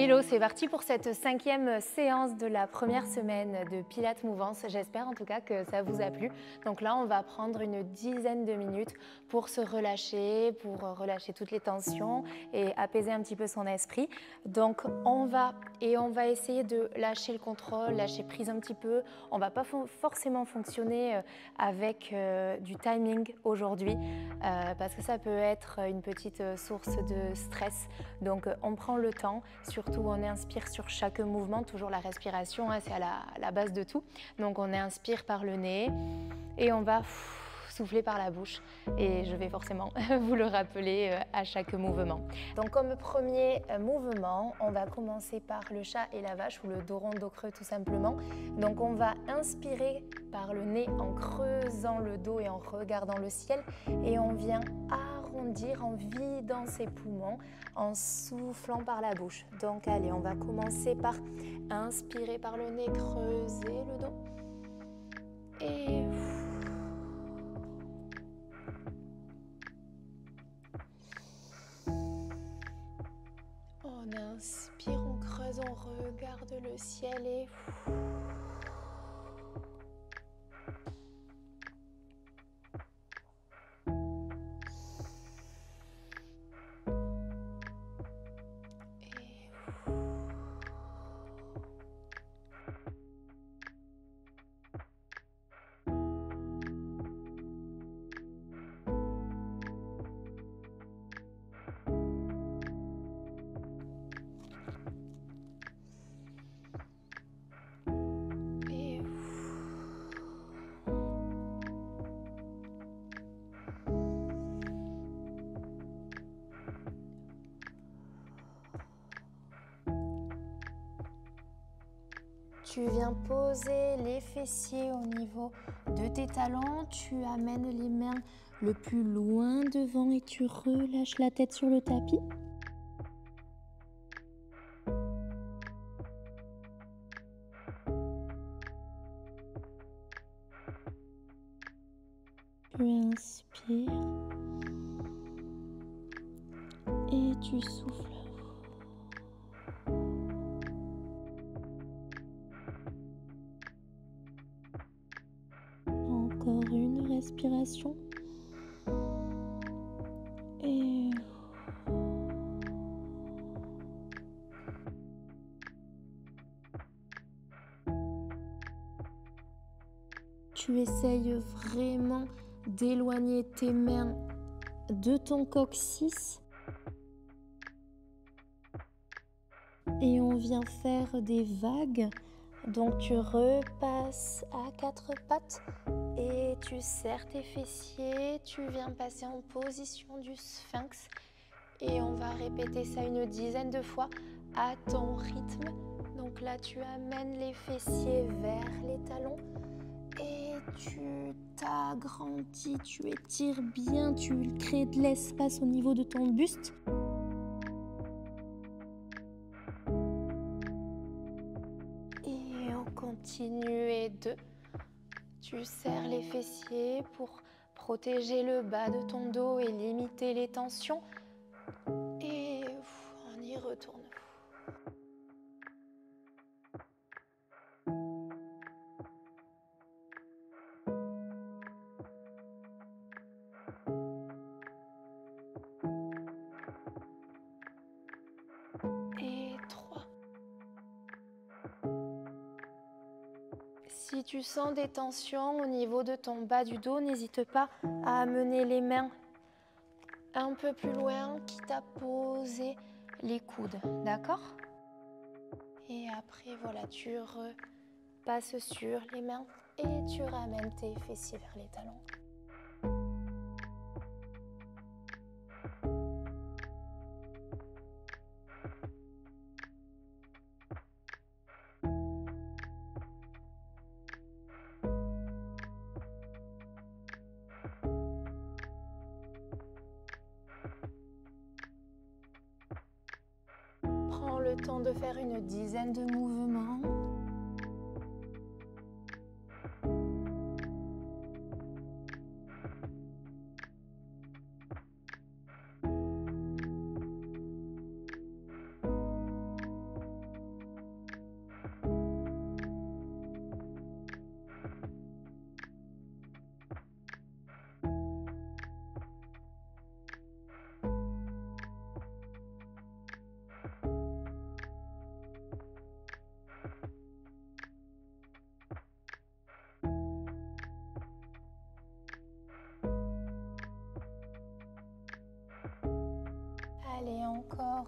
Hello, c'est parti pour cette 5e séance de la première semaine de Pilates Mouvance. J'espère en tout cas que ça vous a plu. Donc là, on va prendre une dizaine de minutes pour se relâcher, pour relâcher toutes les tensions et apaiser un petit peu son esprit. Donc on va essayer de lâcher le contrôle, lâcher prise un petit peu. On va pas forcément fonctionner avec du timing aujourd'hui parce que ça peut être une petite source de stress. Donc on prend le temps, surtout on inspire sur chaque mouvement, toujours la respiration, hein, c'est à la base de tout. Donc on inspire par le nez et on va souffler par la bouche et je vais forcément vous le rappeler à chaque mouvement. Donc comme premier mouvement, on va commencer par le chat et la vache ou le dos rond, dos creux tout simplement. Donc on va inspirer par le nez en creusant le dos et en regardant le ciel et on vient arrondir en vidant ses poumons en soufflant par la bouche. Donc allez, on va commencer par inspirer par le nez, creuser le dos et on inspire, on creuse, on regarde le ciel et tu viens poser les fessiers au niveau de tes talons, tu amènes les mains le plus loin devant et tu relâches la tête sur le tapis. Tu inspires et tu souffles. Encore une respiration. Et tu essayes vraiment d'éloigner tes mains de ton coccyx. Et on vient faire des vagues. Donc tu repasses à 4 pattes et tu serres tes fessiers. Tu viens passer en position du sphinx. Et on va répéter ça une dizaine de fois à ton rythme. Donc là, tu amènes les fessiers vers les talons et tu t'agrandis, tu étires bien, tu crées de l'espace au niveau de ton buste. Et on continue et 2. Tu serres les fessiers pour protéger le bas de ton dos et limiter les tensions. Et on y retourne. Et 3. Si tu sens des tensions au niveau de ton bas du dos, n'hésite pas à amener les mains un peu plus loin, quitte à poser les coudes, d'accord? Et après, voilà, tu repasses sur les mains et tu ramènes tes fessiers vers les talons. Prends le temps de faire une dizaine de mouvements.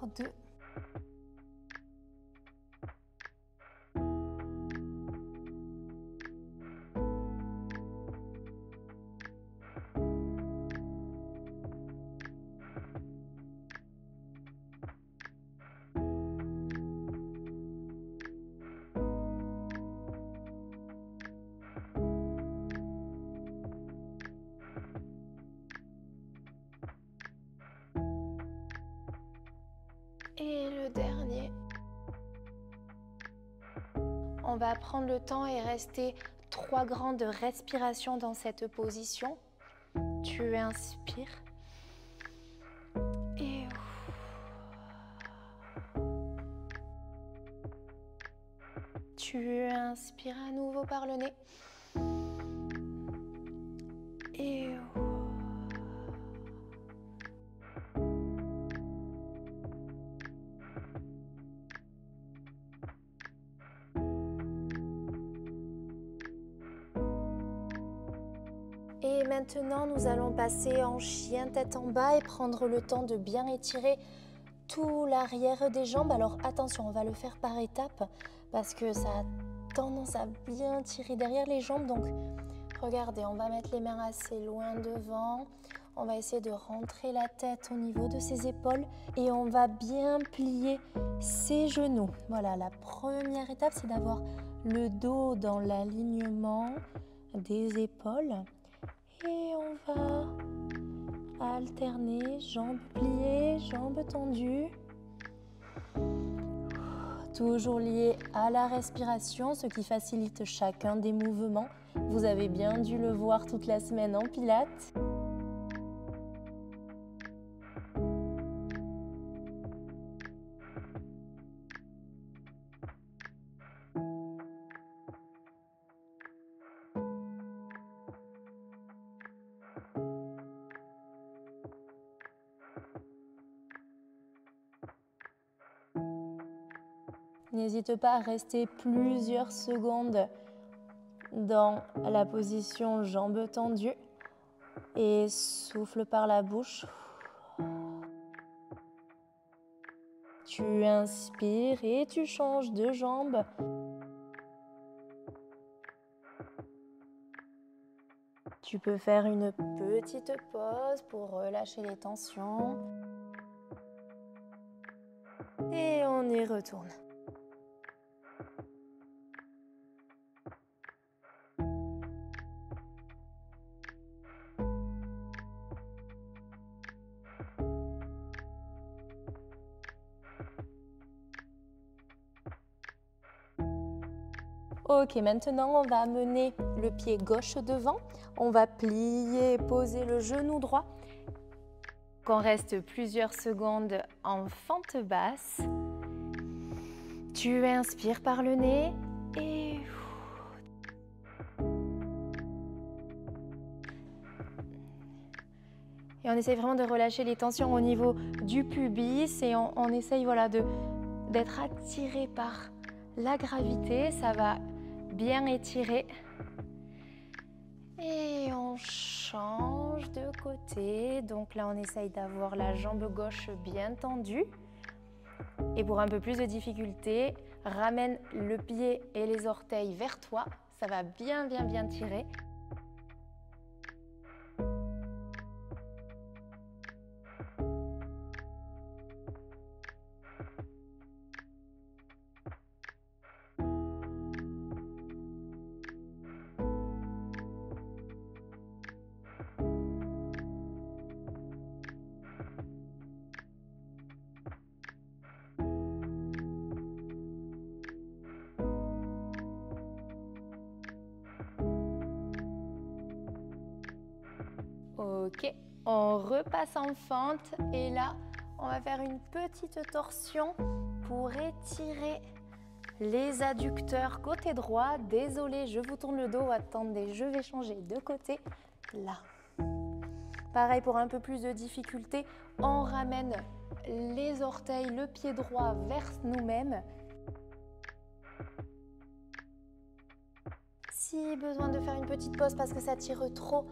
encore 2. Et le dernier. On va prendre le temps et rester 3 grandes respirations dans cette position. Tu inspires. Et tu inspires à nouveau par le nez. Et Et maintenant, nous allons passer en chien tête en bas et prendre le temps de bien étirer tout l'arrière des jambes. Alors attention, on va le faire par étapes parce que ça a tendance à bien tirer derrière les jambes. Donc regardez, on va mettre les mains assez loin devant. On va essayer de rentrer la tête au niveau de ses épaules et on va bien plier ses genoux. Voilà, la première étape, c'est d'avoir le dos dans l'alignement des épaules. Et on va alterner jambes pliées, jambes tendues. Toujours lié à la respiration, ce qui facilite chacun des mouvements. Vous avez bien dû le voir toute la semaine en pilates. N'hésite pas à rester plusieurs secondes dans la position jambes tendues et souffle par la bouche. Tu inspires et tu changes de jambe. Tu peux faire une petite pause pour relâcher les tensions. Et on y retourne. Ok, maintenant on va amener le pied gauche devant. On va plier et poser le genou droit. On reste plusieurs secondes en fente basse. Tu inspires par le nez et on essaye vraiment de relâcher les tensions au niveau du pubis et on essaye voilà, d'être attiré par la gravité. Ça va bien étirer. Et on change de côté. Donc là, on essaye d'avoir la jambe gauche bien tendue. Et pour un peu plus de difficulté, ramène le pied et les orteils vers toi. Ça va bien tirer. Ok, on repasse en fente et là, on va faire une petite torsion pour étirer les adducteurs côté droit. Désolée, je vous tourne le dos. Attendez, je vais changer de côté. Là. Pareil, pour un peu plus de difficulté, on ramène les orteils, le pied droit vers nous-mêmes. Si besoin de faire une petite pause parce que ça tire trop,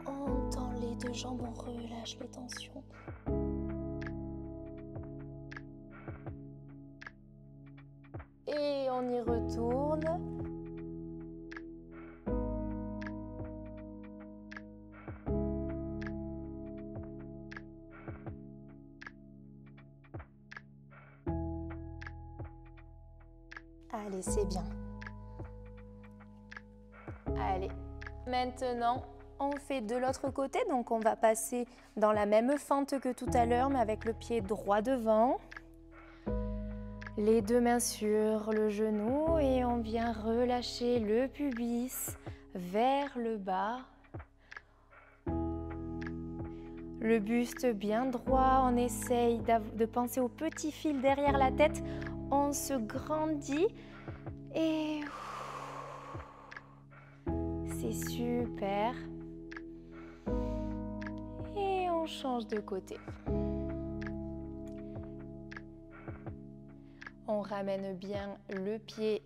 on tend les deux jambes, on relâche les tensions. Et on y retourne. Allez, c'est bien. Allez, maintenant, on fait de l'autre côté. Donc, on va passer dans la même fente que tout à l'heure, mais avec le pied droit devant. Les deux mains sur le genou et on vient relâcher le pubis vers le bas. Le buste bien droit, on essaye de penser au petit fil derrière la tête. On se grandit et c'est super. Et on change de côté. On ramène bien le pied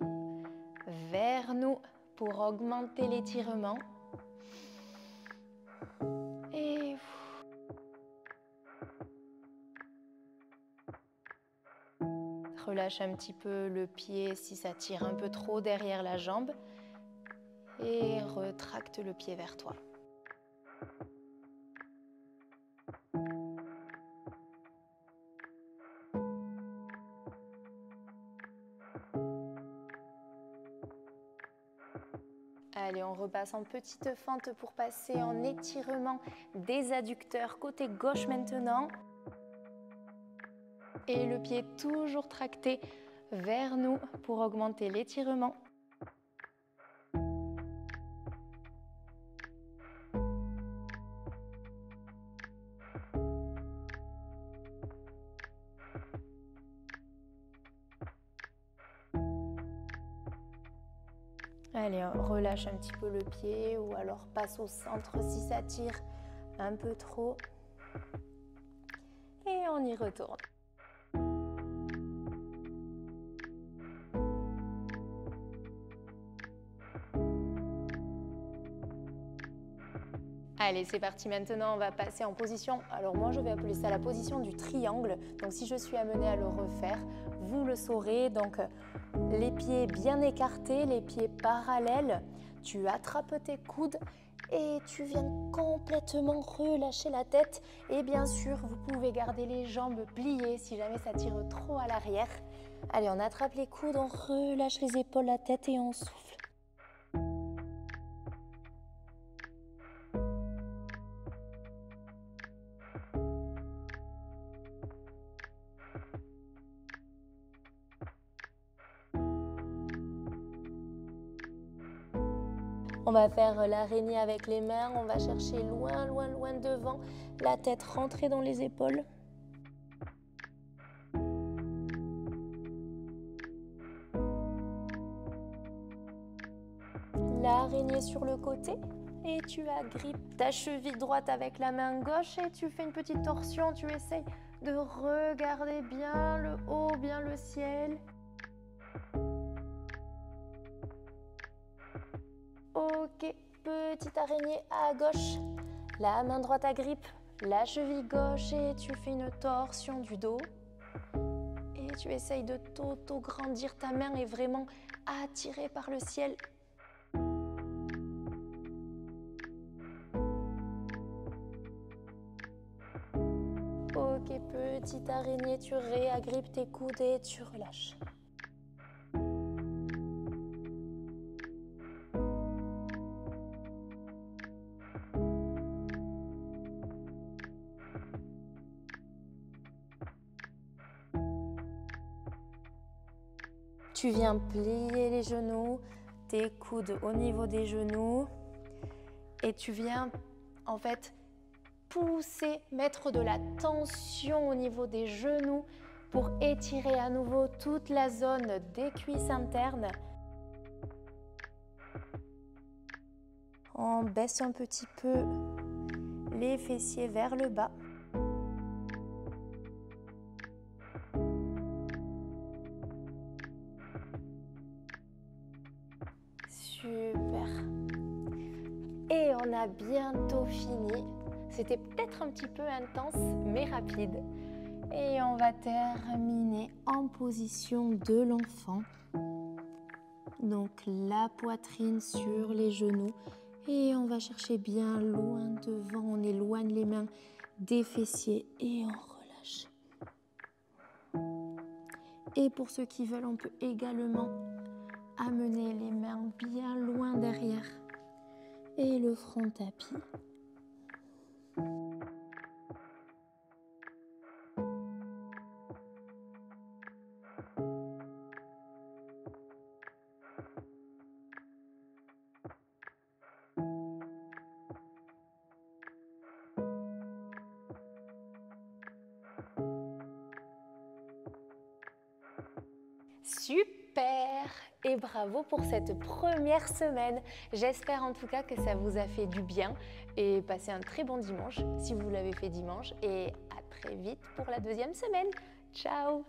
vers nous pour augmenter l'étirement. Et relâche un petit peu le pied si ça tire un peu trop derrière la jambe. Et retracte le pied vers toi. Allez, on repasse en petite fente pour passer en étirement des adducteurs côté gauche maintenant. Et le pied toujours tracté vers nous pour augmenter l'étirement. Allez, on relâche un petit peu le pied ou alors passe au centre si ça tire un peu trop. Et on y retourne. Allez, c'est parti. Maintenant, on va passer en position, alors moi je vais appeler ça la position du triangle. Donc si je suis amenée à le refaire, vous le saurez. Donc les pieds bien écartés, les pieds parallèles. Tu attrapes tes coudes et tu viens complètement relâcher la tête. Et bien sûr, vous pouvez garder les jambes pliées si jamais ça tire trop à l'arrière. Allez, on attrape les coudes, on relâche les épaules, la tête et on souffle. On va faire l'araignée avec les mains, on va chercher loin, loin, loin devant, la tête rentrée dans les épaules. L'araignée sur le côté et tu agrippes ta cheville droite avec la main gauche et tu fais une petite torsion, tu essayes de regarder bien le haut, bien le ciel. Ok, petite araignée à gauche, la main droite agrippe la cheville gauche et tu fais une torsion du dos. Et tu essayes de t'auto-grandir ta main et vraiment attirer par le ciel. Ok, petite araignée, tu réagrippes tes coudes et tu relâches. Tu viens plier les genoux, tes coudes au niveau des genoux et tu viens en fait pousser, mettre de la tension au niveau des genoux pour étirer à nouveau toute la zone des cuisses internes. On baisse un petit peu les fessiers vers le bas. Super. Et on a bientôt fini. C'était peut-être un petit peu intense, mais rapide. Et on va terminer en position de l'enfant. Donc la poitrine sur les genoux. Et on va chercher bien loin devant. On éloigne les mains des fessiers et on relâche. Et pour ceux qui veulent, on peut également amener les mains bien loin derrière et le front tapis. Super! Et bravo pour cette première semaine. J'espère en tout cas que ça vous a fait du bien et passez un très bon dimanche si vous l'avez fait dimanche et à très vite pour la deuxième semaine. Ciao!